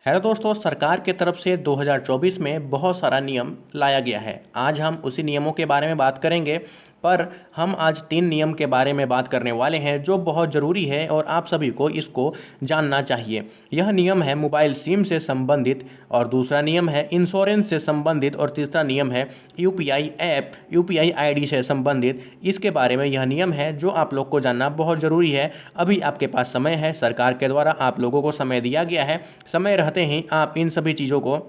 Hello दोस्तों, सरकार की तरफ से 2024 में बहुत सारा नियम लाया गया है। आज हम उसी नियमों के बारे में बात करेंगे, पर हम आज 3 नियम के बारे में बात करने वाले हैं जो बहुत ज़रूरी है और आप सभी को इसको जानना चाहिए। यह नियम है मोबाइल सिम से संबंधित, और दूसरा नियम है इंश्योरेंस से संबंधित, और तीसरा नियम है यूपीआई ऐप, यूपीआई आईडी से संबंधित। इसके बारे में यह नियम है जो आप लोग को जानना बहुत ज़रूरी है। अभी आपके पास समय है, सरकार के द्वारा आप लोगों को समय दिया गया है। समय रहते ही आप इन सभी चीज़ों को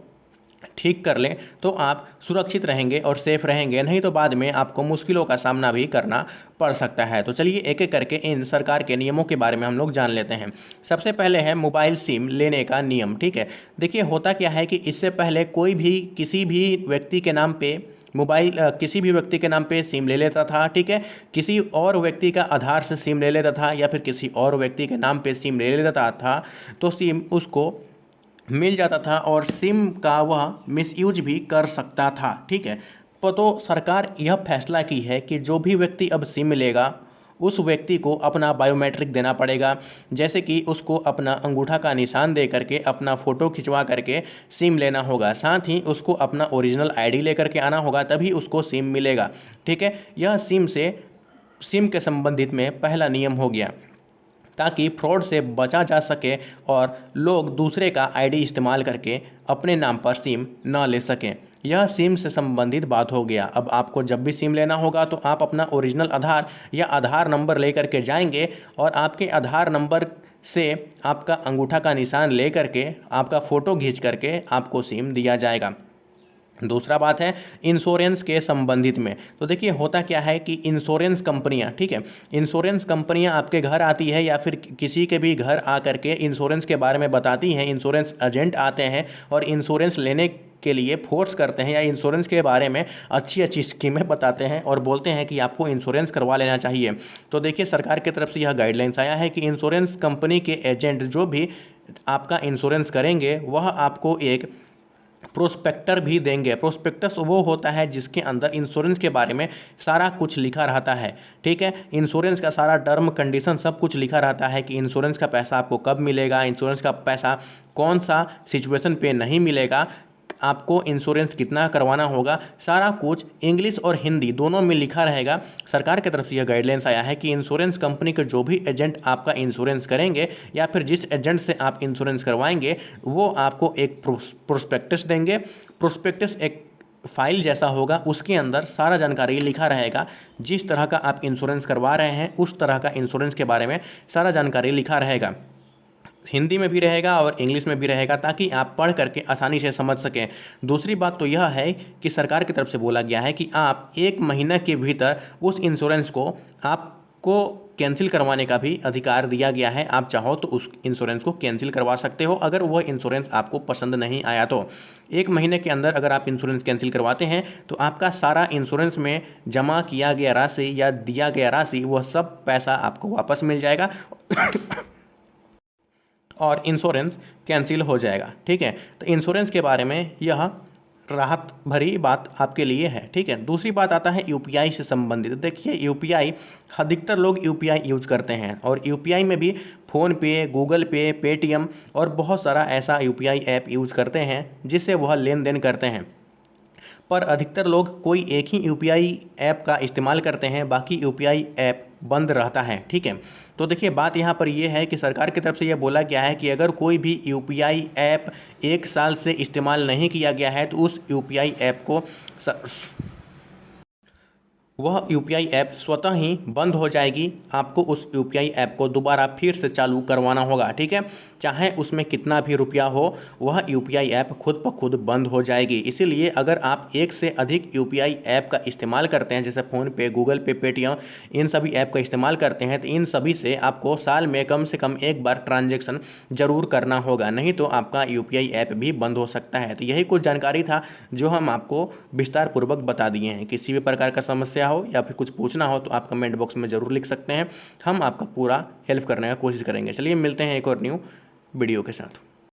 ठीक कर लें तो आप सुरक्षित रहेंगे और सेफ रहेंगे, नहीं तो बाद में आपको मुश्किलों का सामना भी करना पड़ सकता है। तो चलिए एक एक करके इन सरकार के नियमों के बारे में हम लोग जान लेते हैं। सबसे पहले है मोबाइल सिम लेने का नियम। ठीक है, देखिए होता क्या है कि इससे पहले कोई भी किसी भी व्यक्ति के नाम पे किसी भी व्यक्ति के नाम पे सिम ले लेता था। ठीक है, किसी और व्यक्ति का आधार से सिम ले लेता था या फिर किसी और व्यक्ति के नाम पे सिम ले लेता था, तो सिम उसको मिल जाता था और सिम का वह मिसयूज भी कर सकता था। ठीक है, तो सरकार यह फैसला की है कि जो भी व्यक्ति अब सिम लेगा उस व्यक्ति को अपना बायोमेट्रिक देना पड़ेगा। जैसे कि उसको अपना अंगूठा का निशान दे करके अपना फ़ोटो खिंचवा करके सिम लेना होगा, साथ ही उसको अपना ओरिजिनल आईडी लेकर के आना होगा, तभी उसको सिम मिलेगा। ठीक है, यह सिम के संबंधित में पहला नियम हो गया, ताकि फ्रॉड से बचा जा सके और लोग दूसरे का आईडी इस्तेमाल करके अपने नाम पर सिम ना ले सकें। यह सिम से संबंधित बात हो गया। अब आपको जब भी सिम लेना होगा तो आप अपना ओरिजिनल आधार या आधार नंबर ले करके जाएंगे और आपके आधार नंबर से आपका अंगूठा का निशान ले करके आपका फ़ोटो खींच करके आपको सिम दिया जाएगा। दूसरा बात है इंश्योरेंस के संबंधित में। तो देखिए होता क्या है कि इंश्योरेंस कंपनियां, ठीक है, इंश्योरेंस कंपनियां आपके घर आती है या फिर किसी के भी घर आ करके इंश्योरेंस के बारे में बताती हैं। इंश्योरेंस एजेंट आते हैं और इंश्योरेंस लेने के लिए फोर्स करते हैं या इंश्योरेंस के बारे में अच्छी अच्छी स्कीमें बताते हैं और बोलते हैं कि आपको इंश्योरेंस करवा लेना चाहिए। तो देखिए सरकार की तरफ से यह गाइडलाइंस आया है कि इंश्योरेंस कंपनी के एजेंट जो भी आपका इंश्योरेंस करेंगे वह आपको एक प्रोस्पेक्टर भी देंगे। प्रोस्पेक्टस वो होता है जिसके अंदर इंश्योरेंस के बारे में सारा कुछ लिखा रहता है। ठीक है, इंश्योरेंस का सारा टर्म कंडीशन सब कुछ लिखा रहता है कि इंश्योरेंस का पैसा आपको कब मिलेगा, इंश्योरेंस का पैसा कौन सा सिचुएशन पे नहीं मिलेगा, आपको इंश्योरेंस कितना करवाना होगा, सारा कुछ इंग्लिश और हिंदी दोनों में लिखा रहेगा। सरकार की तरफ से यह गाइडलाइंस आया है कि इंश्योरेंस कंपनी के जो भी एजेंट आपका इंश्योरेंस करेंगे या फिर जिस एजेंट से आप इंश्योरेंस करवाएंगे वो आपको एक प्रोस्पेक्टस देंगे। प्रोस्पेक्टस एक फाइल जैसा होगा, उसके अंदर सारा जानकारी लिखा रहेगा। जिस तरह का आप इंश्योरेंस करवा रहे हैं उस तरह का इंश्योरेंस के बारे में सारा जानकारी लिखा रहेगा। हिंदी में भी रहेगा और इंग्लिश में भी रहेगा, ताकि आप पढ़ करके आसानी से समझ सकें। दूसरी बात तो यह है कि सरकार की तरफ से बोला गया है कि आप 1 महीना के भीतर उस इंश्योरेंस को आपको कैंसिल करवाने का भी अधिकार दिया गया है। आप चाहो तो उस इंश्योरेंस को कैंसिल करवा सकते हो अगर वह इंश्योरेंस आपको पसंद नहीं आया तो। 1 महीने के अंदर अगर आप इंश्योरेंस कैंसिल करवाते हैं तो आपका सारा इंश्योरेंस में जमा किया गया राशि या दिया गया राशि वह सब पैसा आपको वापस मिल जाएगा और इंश्योरेंस कैंसिल हो जाएगा। ठीक है, तो इंश्योरेंस के बारे में यह राहत भरी बात आपके लिए है। ठीक है, दूसरी बात आता है यूपीआई से संबंधित। देखिए यूपीआई, अधिकतर लोग यूपीआई यूज करते हैं और यूपीआई में भी फ़ोन पे, गूगल पे, पेटीएम और बहुत सारा ऐसा यूपीआई ऐप यूज करते हैं जिससे वह लेन देन करते हैं। पर अधिकतर लोग कोई एक ही यूपीआई ऐप का इस्तेमाल करते हैं, बाकी यूपीआई ऐप बंद रहता है। ठीक है, तो देखिए बात यहाँ पर यह है कि सरकार की तरफ से यह बोला गया है कि अगर कोई भी यूपीआई ऐप 1 साल से इस्तेमाल नहीं किया गया है तो उस यूपीआई ऐप को वह यूपीआई ऐप स्वतः ही बंद हो जाएगी। आपको उस यूपीआई ऐप को दोबारा फिर से चालू करवाना होगा। ठीक है, चाहे उसमें कितना भी रुपया हो वह यूपीआई ऐप खुद ब खुद बंद हो जाएगी। इसीलिए अगर आप एक से अधिक यूपीआई ऐप का इस्तेमाल करते हैं, जैसे फ़ोनपे, गूगल पे, पेटीएम, इन सभी ऐप का इस्तेमाल करते हैं, तो इन सभी से आपको साल में कम से कम एक बार ट्रांजैक्शन ज़रूर करना होगा, नहीं तो आपका यूपीआई ऐप भी बंद हो सकता है। तो यही कुछ जानकारी था जो हम आपको विस्तार पूर्वक बता दिए हैं। किसी भी प्रकार का समस्या हो या फिर कुछ पूछना हो तो आप कमेंट बॉक्स में ज़रूर लिख सकते हैं, हम आपका पूरा हेल्प करने का कोशिश करेंगे। चलिए मिलते हैं एक और न्यू वीडियो के साथ।